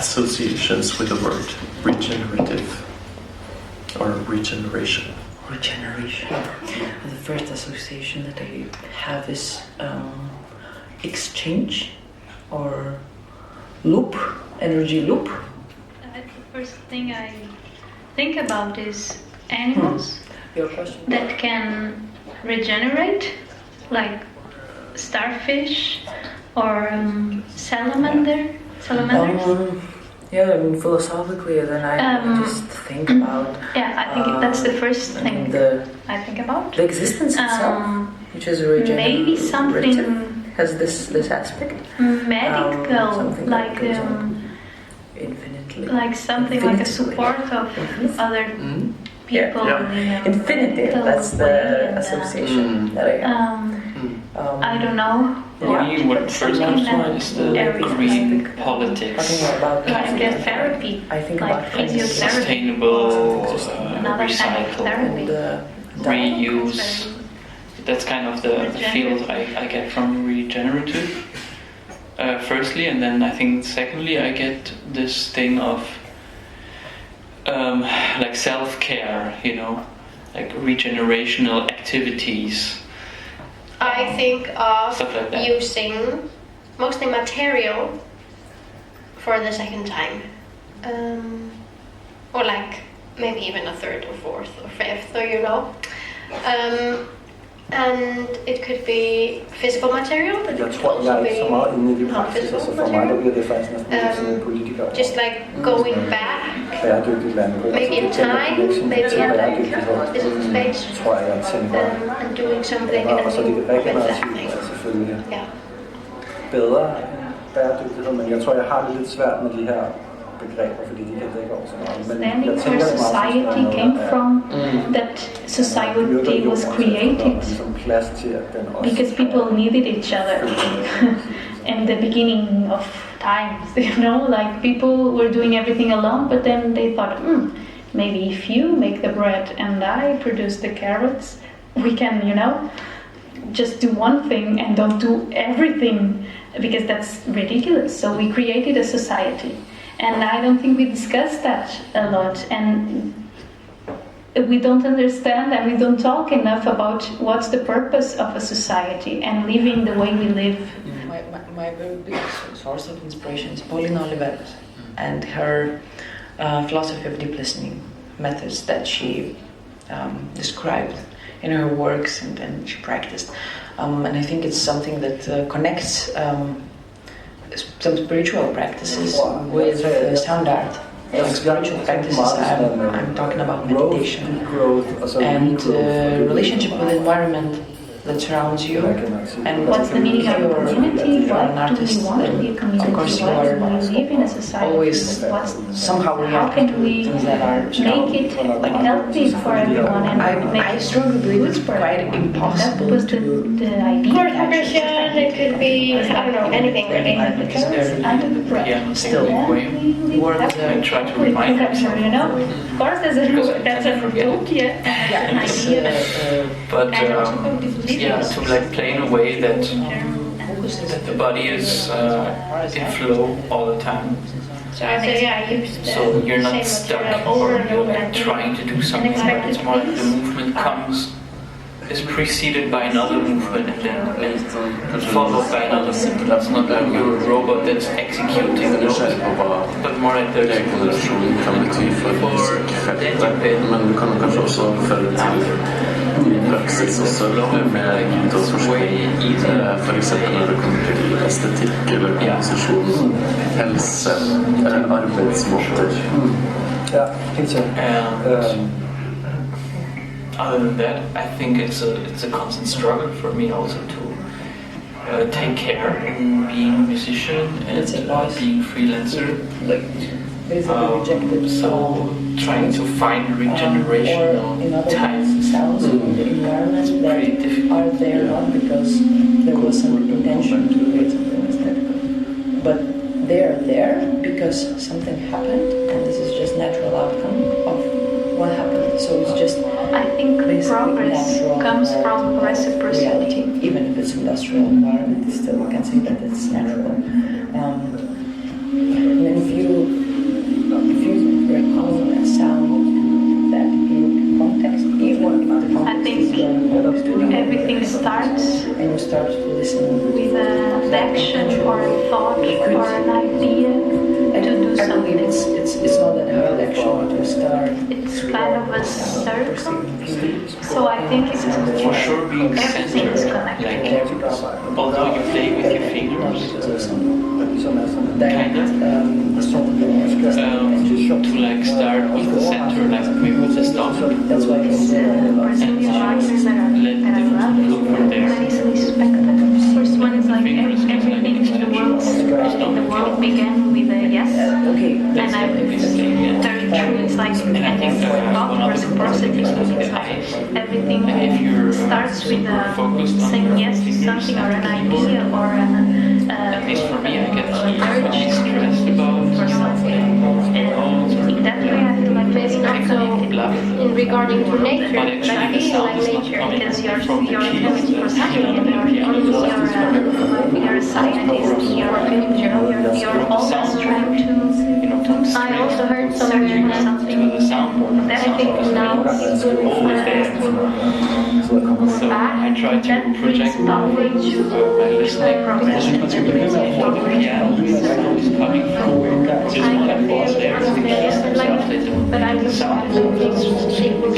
associations with the word regenerative or regeneration? Regeneration. The first association that I have is exchange or loop, energy loop. The first thing I think about is animals Your question? that can regenerate, like starfish or salamander. Yeah, I mean, philosophically, then I just think about. Yeah, I think that's the first thing I think about. The existence itself, which is regenerative. Maybe something has this aspect. Medical, something like infinitely, like something like a support of other people. Yeah. Infinitive. That's the association that I have. I don't know. Me, what first comes to mind is the green politics, Like therapy, I think like about physiotherapy, sustainable, another kind of recycle, therapy. reuse. That's kind of the field I get from regenerative. Firstly, and then I think secondly, I get this thing of like self-care, you know, like regenerational activities. I think of like using mostly material for the second time, or like maybe even a third or fourth or fifth, or you know. And it could be physical material, but it could also be non-physical material. Just like going back, maybe in time, maybe in like physical space, and doing something new with that thing. Yeah. Bedre bæredygtighed, men jeg tror, jeg har det lidt svært med de her begreber, fordi de kan dække over så meget. Men Understanding where society came from, that society was created because people needed each other in the beginning of times, you know, like people were doing everything alone, but then they thought, maybe if you make the bread and I produce the carrots, we can, you know, just do one thing and don't do everything, because that's ridiculous. So we created a society. And I don't think we discuss that a lot, and we don't understand and we don't talk enough about what's the purpose of a society and living the way we live. My very big source of inspiration is Pauline Oliveros and her philosophy of deep listening methods that she described in her works and she practiced. And I think it's something that connects some spiritual practices with sound art. Like spiritual practices, I'm talking about meditation and relationship with the environment that surrounds you. And what's the meaning of a community? You're an Why do artist, we want to be a community? of course you Why are do we live in a society? always somehow how reacting can to we things that are make it like healthy for everyone and make I it strongly believe it's good for quite everyone? impossible That was to the idea. Course progression, it could be, I don't know, anything really. still work and try to remind myself. You know, of course, that's a utopia, an idea. But And also completely yeah, to like play in a way that the body is in flow all the time. So I say I used So you're not same stuck material or over and you're over like again. trying to do something, but it's more like the movement comes, is preceded by another movement and then followed by another movement. It's not like you're a robot that's executing those, but more like there's Men du kan kanskje også føre til ny praksis også med idrettsforskning. For eksempel når det kommer til estetikk eller komposisjon, helse, arbeidsmåter. Ja, helt sikkert. Other than that, I think it's a constant struggle for me also to take care in being a musician and being freelancer. So trying to find regenerational times environments pretty difficult. are there not because there was some intention to create something aesthetical, but they are there because something happened, and this is just natural outcome of what happened. So it's just I think progress comes from reciprocity. Reality. Even if it's industrial environment, still we can say that it's natural. And then if you recall a sound that in context, even if the I context think everything starts and you start to listen with an action or a thought or an idea to do I something. believe it's not that hard actually to start. It's kind of a circle. So I think it's For sure being everything is centered, connected. like although you play with your fingers, Kind to like start with the center, like maybe with the stomach, That's why Brazilian dancers that I love flow from there. that easily spectacle. First one is like everything in the world began with a yes, and I'm very true. It's like I think about reciprocity. It's like everything starts with saying yes to something or an idea or an At least for me, I get really stressed about for something. And in that way, I feel like Maybe not so in regarding to nature, but but actually I the feel sound like is not nature coming because you're from the keys, for something and you're a scientist, you're always trying to I also heard somewhere that to the sound. I think now is good Always there. So I try to project my listening from the piano, the sound is coming from just one voice there, so the keys themselves, they don't but I make the was sound. it would